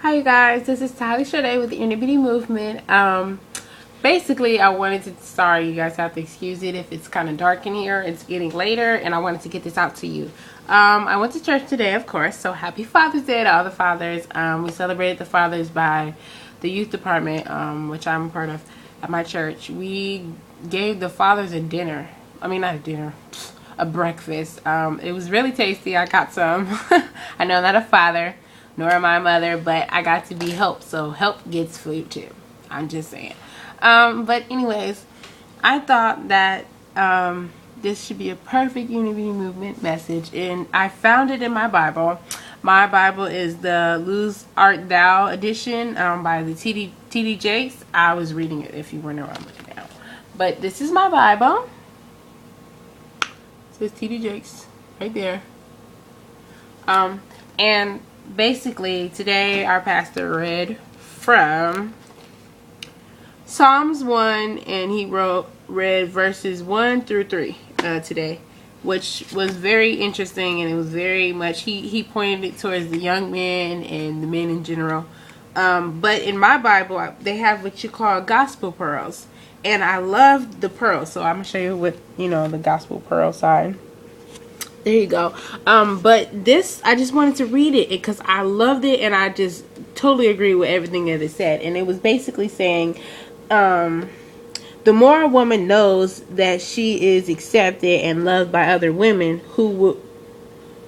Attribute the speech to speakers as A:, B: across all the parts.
A: Hi you guys, this is Tyler Sade with the Unity Movement. Basically I wanted to, sorry you guys have to excuse it if it's kind of dark in here, it's getting later and I wanted to get this out to you. I went to church today, of course, so happy Father's Day to all the fathers. We celebrated the fathers by the youth department, which I'm a part of at my church. We gave the fathers a dinner, not a dinner, a breakfast. It was really tasty. I got some. I know I'm not a father, nor am I a mother, but I got to be helped, so help gets food too. I'm just saying. But anyways, I thought that this should be a perfect Unity Movement message, and I found it in my Bible. My Bible is the Lose Art Thou edition by the T.D. Jakes. I was reading it if you weren't around looking now. But this is my Bible. It says T.D. Jakes right there. And basically today our pastor read from Psalms 1 and he read verses 1 through 3 today, which was very interesting, and it was very much he pointed it towards the young men and the men in general. But in my Bible they have what you call gospel pearls, and I love the pearls, so I'm gonna show you what the gospel pearl side. There you go. But this, I just wanted to read it because I loved it and I just totally agree with everything that it said. And it was basically saying, the more a woman knows that she is accepted and loved by other women who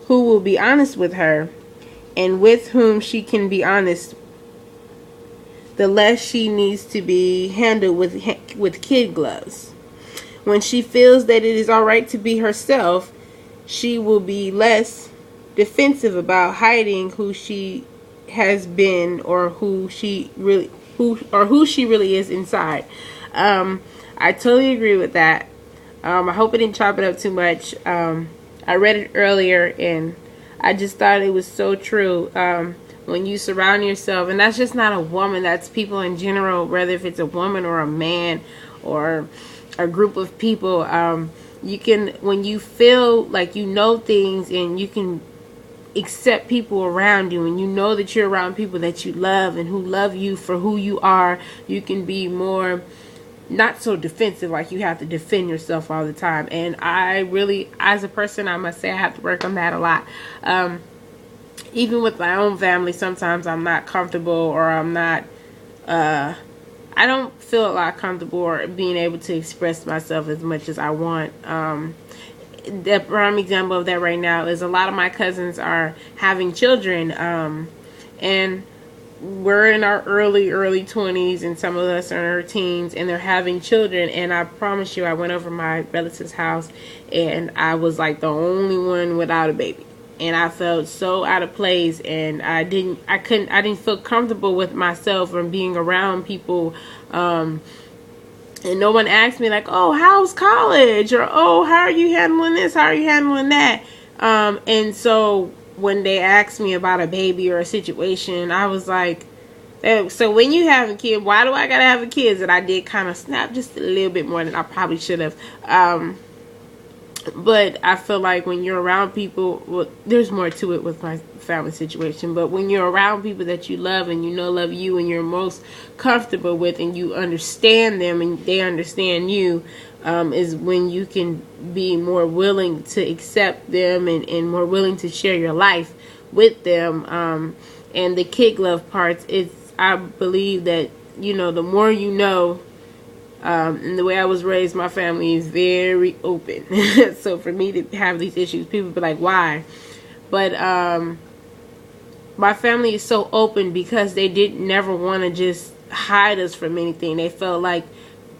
A: will be honest with her and with whom she can be honest, the less she needs to be handled with kid gloves. When she feels that it is all right to be herself, she will be less defensive about hiding who she has been or who she really is inside. I totally agree with that. I hope I didn't chop it up too much. I read it earlier and I just thought it was so true. When you surround yourself, and that's just not a woman, that's people in general, whether if it's a woman or a man or a group of people, you can, when you feel like you know things and you can accept people around you, and you know that you're around people that you love and who love you for who you are, you can be more not so defensive, like you have to defend yourself all the time. And I really, as a person, I must say I have to work on that a lot. Even with my own family, sometimes I'm not comfortable, or I'm not I don't feel a lot comfortable or being able to express myself as much as I want. The prime example of that right now is a lot of my cousins are having children, and we're in our early 20s, and some of us are in our teens, and they're having children. And I promise you, I went over my relative's house and I was like the only one without a baby. And I felt so out of place, and I didn't feel comfortable with myself and being around people. And no one asked me like, oh, how's college? Or, oh, how are you handling this? How are you handling that? And so when they asked me about a baby or a situation, I was like, so when you have a kid, why do I gotta have a kid? And I did kind of snap just a little bit more than I probably should have. But I feel like when you're around people, well, there's more to it with my family situation, but when you're around people that you love and love you and you're most comfortable with, and you understand them and they understand you, is when you can be more willing to accept them and more willing to share your life with them. And the kid glove parts, I believe that, the more you know. And the way I was raised, my family is very open. So for me to have these issues, people be like, why? But my family is so open because they never want to just hide us from anything. They felt like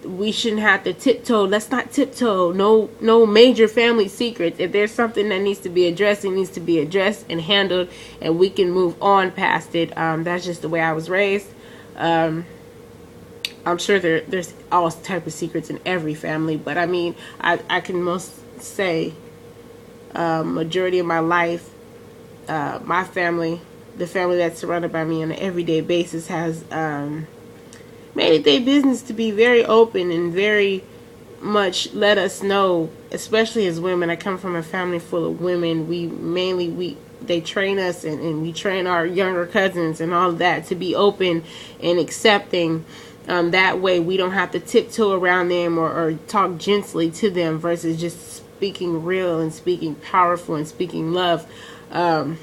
A: we shouldn't have to tiptoe. Let's not tiptoe. No major family secrets. If there's something that needs to be addressed, it needs to be addressed and handled, and we can move on past it. That's just the way I was raised. I'm sure there's all type of secrets in every family, but I can most say majority of my life, my family, the family that's surrounded by me on an everyday basis, has made it their business to be very open and very much let us know, especially as women. I come from a family full of women. We they train us, and we train our younger cousins and all of that to be open and accepting. That way we don't have to tiptoe around them or talk gently to them, versus just speaking real and speaking powerful and speaking love. And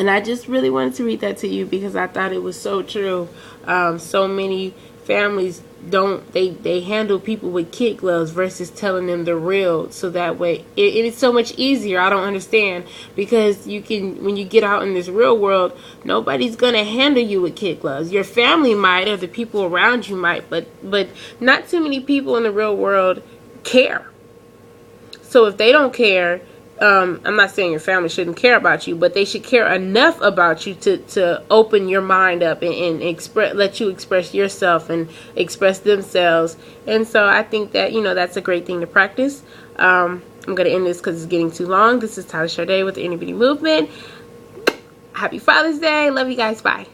A: I just really wanted to read that to you because I thought it was so true. So many families they handle people with kid gloves versus telling them the real, so that way it's so much easier. I don't understand, because when you get out in this real world, nobody's gonna handle you with kid gloves. Your family might, or the people around you might, but not too many people in the real world care. So if they don't care, I'm not saying your family shouldn't care about you, but they should care enough about you to open your mind up and let you express yourself and express themselves. And so I think that, that's a great thing to practice. I'm going to end this because it's getting too long. This is Tyler Sade with the Inner Beauty Movement. Happy Father's Day. Love you guys. Bye.